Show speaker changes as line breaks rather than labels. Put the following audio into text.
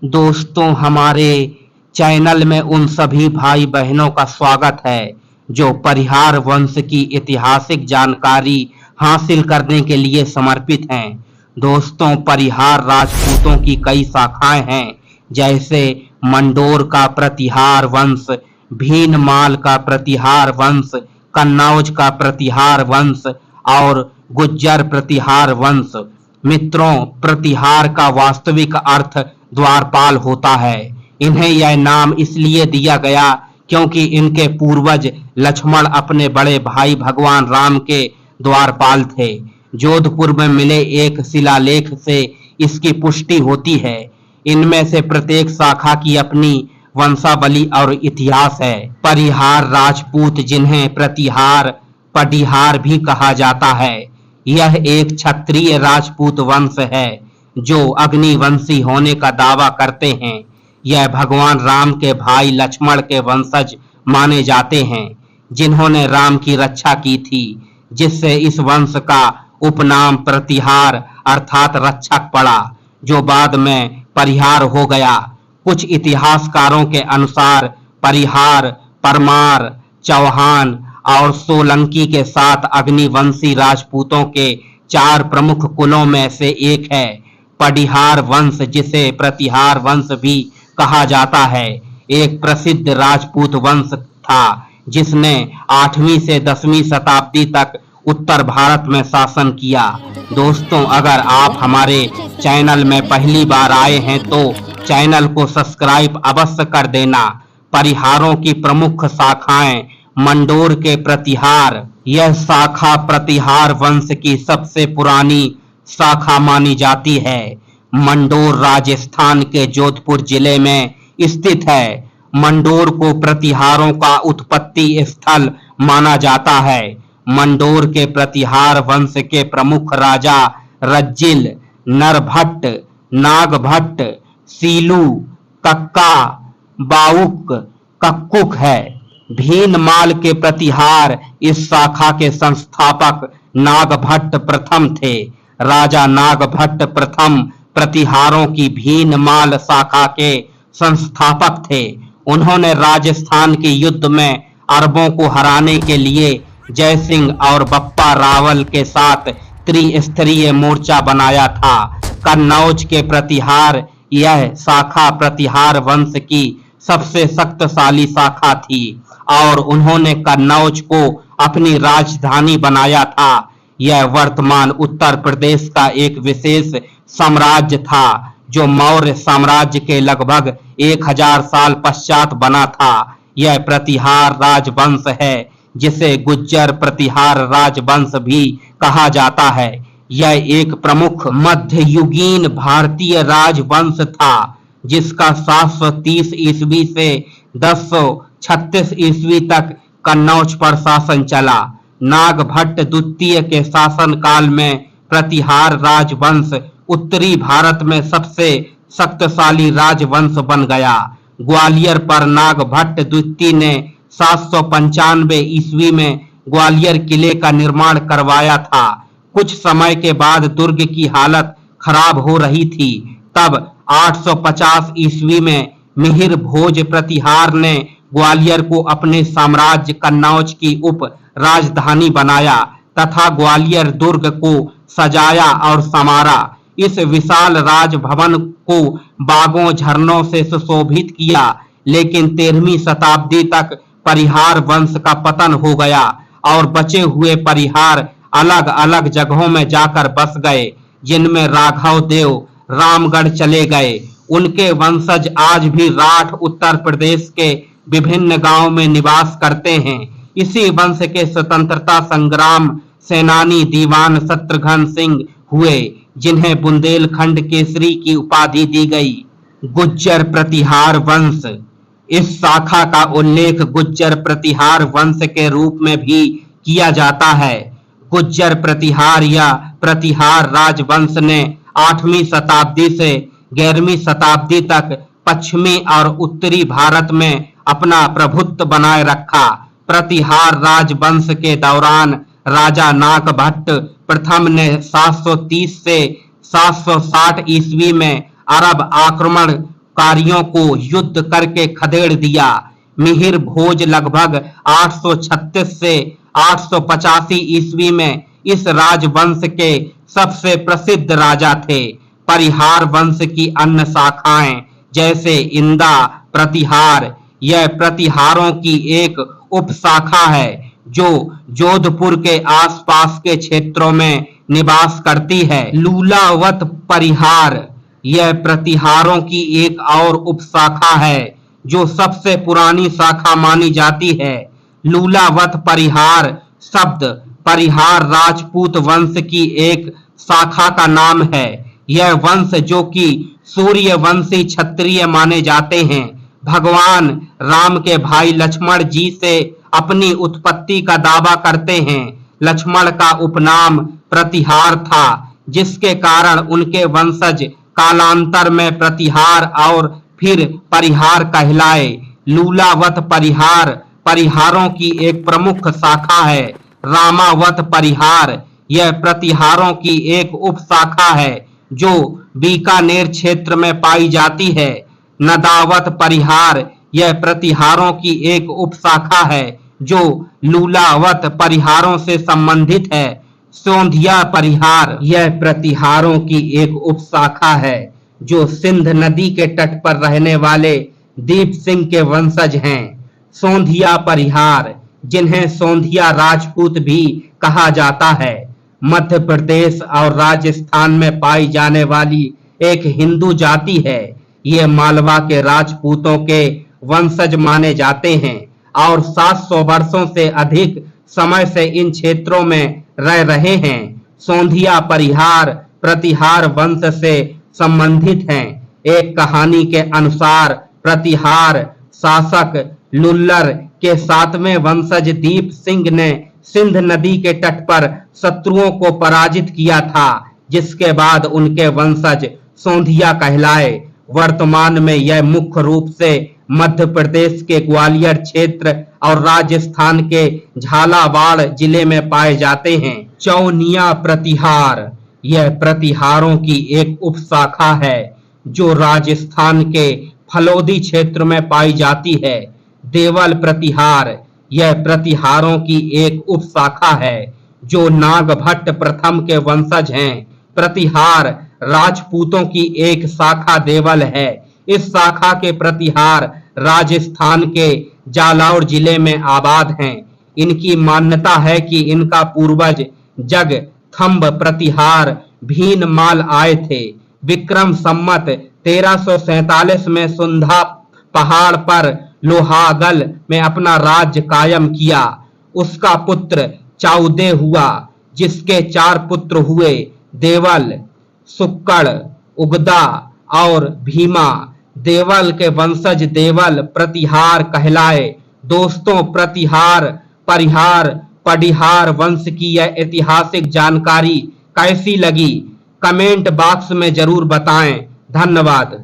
दोस्तों, हमारे चैनल में उन सभी भाई बहनों का स्वागत है जो परिहार वंश की ऐतिहासिक जानकारी हासिल करने के लिए समर्पित हैं। दोस्तों, परिहार राजपूतों की कई शाखाएं हैं, जैसे मंडोर का प्रतिहार वंश, भीनमाल का प्रतिहार वंश, कन्नौज का प्रतिहार वंश और गुज्जर प्रतिहार वंश। मित्रों, प्रतिहार का वास्तविक अर्थ द्वारपाल होता है। इन्हें यह नाम इसलिए दिया गया क्योंकि इनके पूर्वज लक्ष्मण अपने बड़े भाई भगवान राम के द्वारपाल थे। जोधपुर में मिले एक शिलालेख से इसकी पुष्टि होती है। इनमें से प्रत्येक शाखा की अपनी वंशावली और इतिहास है। परिहार राजपूत, जिन्हें प्रतिहार पडिहार भी कहा जाता है, यह एक क्षत्रिय राजपूत वंश है जो अग्निवंशी होने का दावा करते हैं। यह भगवान राम के भाई लक्ष्मण के वंशज माने जाते हैं, जिन्होंने राम की रक्षा की थी, जिससे इस वंश का उपनाम प्रतिहार अर्थात रक्षक पड़ा, जो बाद में परिहार हो गया। कुछ इतिहासकारों के अनुसार परिहार परमार, चौहान और सोलंकी के साथ अग्निवंशी राजपूतों के 4 प्रमुख कुलों में से एक है। पडिहार वंश, जिसे प्रतिहार वंश भी कहा जाता है, एक प्रसिद्ध राजपूत वंश था जिसने 8वीं से 10वीं शताब्दी तक उत्तर भारत में शासन किया। दोस्तों, अगर आप हमारे चैनल में पहली बार आए हैं तो चैनल को सब्सक्राइब अवश्य कर देना। परिहारों की प्रमुख शाखाएं। मंडोर के प्रतिहार, यह शाखा प्रतिहार वंश की सबसे पुरानी शाखा मानी जाती है। मंडोर राजस्थान के जोधपुर जिले में स्थित है। मंडोर को प्रतिहारों का उत्पत्ति स्थल माना जाता है। मंडोर के प्रतिहार वंश के प्रमुख राजा रज्जिल, नरभट्ट, नागभट्ट, सीलू, कक्का, बाउक, कक्कुक है। भीनमाल के प्रतिहार इस शाखा के संस्थापक नागभट्ट प्रथम थे। राजा नागभट्ट प्रथम प्रतिहारों की भीनमाल शाखा के संस्थापक थे। उन्होंने राजस्थान के युद्ध में अरबों को हराने के लिए जयसिंह और बप्पा रावल के साथ त्रिस्तरीय मोर्चा बनाया था। कन्नौज के प्रतिहार, यह शाखा प्रतिहार वंश की सबसे शक्तिशाली शाखा थी और उन्होंने कन्नौज को अपनी राजधानी बनाया था। यह वर्तमान उत्तर प्रदेश का एक विशेष साम्राज्य था जो मौर्य साम्राज्य के लगभग 1000 साल पश्चात बना था। यह प्रतिहार राजवंश है, जिसे गुज्जर प्रतिहार राजवंश भी कहा जाता है। यह एक प्रमुख मध्ययुगीन भारतीय राजवंश था जिसका 730 ईस्वी से 1036 ईस्वी तक कन्नौज पर शासन चला। नागभट्ट द्वितीय के शासन काल में प्रतिहार राजवंश उत्तरी भारत में सबसे शक्तिशाली राजवंश बन गया। ग्वालियर पर नागभट्ट द्वितीय ने 795 ईस्वी में ग्वालियर किले का निर्माण करवाया था। कुछ समय के बाद दुर्ग की हालत खराब हो रही थी। तब 850 ईस्वी में मिहिर भोज प्रतिहार ने ग्वालियर को अपने साम्राज्य कन्नौज की उप राजधानी बनाया तथा ग्वालियर दुर्ग को सजाया और संवारा। इस विशाल राजभवन को बागों झरनों से सुशोभित किया, लेकिन 13वीं शताब्दी तक परिहार वंश का पतन हो गया और बचे हुए परिहार अलग अलग जगहों में जाकर बस गए, जिनमें राघव देव रामगढ़ चले गए। उनके वंशज आज भी राठ उत्तर प्रदेश के विभिन्न गांवों में निवास करते हैं। इसी वंश के स्वतंत्रता संग्राम सेनानी दीवान शत्रुघ्न सिंह हुए, जिन्हें बुंदेलखंड केसरी की उपाधि दी गई। गुज्जर प्रतिहार वंश, इस शाखा का उल्लेख गुज्जर प्रतिहार वंश के रूप में भी किया जाता है। गुज्जर प्रतिहार या प्रतिहार राजवंश ने 8वीं शताब्दी से 11वीं शताब्दी तक पश्चिमी और उत्तरी भारत में अपना प्रभुत्व बनाए रखा। प्रतिहार राजवंश के दौरान राजा नागभट्ट प्रथम ने 730 से 760 ईस्वी में अरब आक्रमण कारियों को युद्ध करके खदेड़ दिया। मिहिर भोज लगभग 836 से 885 ईस्वी में इस राजवंश के सबसे प्रसिद्ध राजा थे। परिहार वंश की अन्य शाखाएं जैसे इंदा प्रतिहार, यह प्रतिहारों की एक उपशाखा है जो जोधपुर के आसपास के क्षेत्रों में निवास करती है। लूलावत परिहार, यह प्रतिहारों की एक और उपशाखा है जो सबसे पुरानी शाखा मानी जाती है। लूलावत परिहार शब्द परिहार राजपूत वंश की एक शाखा का नाम है। यह वंश जो कि सूर्यवंशी क्षत्रिय माने जाते हैं, भगवान राम के भाई लक्ष्मण जी से अपनी उत्पत्ति का दावा करते हैं। लक्ष्मण का उपनाम प्रतिहार था, जिसके कारण उनके वंशज कालांतर में प्रतिहार और फिर परिहार कहलाए। लूलावत परिहार परिहारों की एक प्रमुख शाखा है। रामावत परिहार, यह प्रतिहारों की एक उपशाखा है जो बीकानेर क्षेत्र में पाई जाती है। नदावत परिहार, यह प्रतिहारों की एक उपशाखा है जो लूलावत परिहारों से संबंधित है। सोंधिया परिहार, यह प्रतिहारों की एक उपशाखा है जो सिंध नदी के तट पर रहने वाले दीप सिंह के वंशज हैं। सोंधिया परिहार, जिन्हें सोंधिया राजपूत भी कहा जाता है, मध्य प्रदेश और राजस्थान में पाई जाने वाली एक हिंदू जाति है। ये मालवा के राजपूतों के वंशज माने जाते हैं और 700 वर्षों से अधिक समय से इन क्षेत्रों में रह रहे हैं। सोंधिया परिहार प्रतिहार वंश से संबंधित हैं। एक कहानी के अनुसार प्रतिहार शासक लुल्लर के 7वें वंशज दीप सिंह ने सिंध नदी के तट पर शत्रुओं को पराजित किया था, जिसके बाद उनके वंशज सोंधिया कहलाए। वर्तमान में यह मुख्य रूप से मध्य प्रदेश के ग्वालियर क्षेत्र और राजस्थान के झालावाड़ जिले में पाए जाते हैं। चौनिया प्रतिहार, यह प्रतिहारों की एक उपशाखा है जो राजस्थान के फलोदी क्षेत्र में पाई जाती है। देवल प्रतिहार, यह प्रतिहारों की एक उपशाखा है जो नागभट्ट प्रथम के वंशज हैं। प्रतिहार राजपूतों की एक शाखा देवल है। इस शाखा के प्रतिहार राजस्थान के जालौर जिले में आबाद हैं। इनकी मान्यता है कि इनका पूर्वज जग थंब प्रतिहार भीनमाल आए थे। विक्रम संमत 1347 में सुंधा पहाड़ पर लोहागल में अपना राज्य कायम किया। उसका पुत्र चाउदे हुआ, जिसके 4 पुत्र हुए, देवल, सुक्कड़, उगदा और भीमा। देवल के वंशज देवल प्रतिहार कहलाए। दोस्तों, प्रतिहार परिहार पडिहार वंश की यह ऐतिहासिक जानकारी कैसी लगी, कमेंट बॉक्स में जरूर बताएं। धन्यवाद।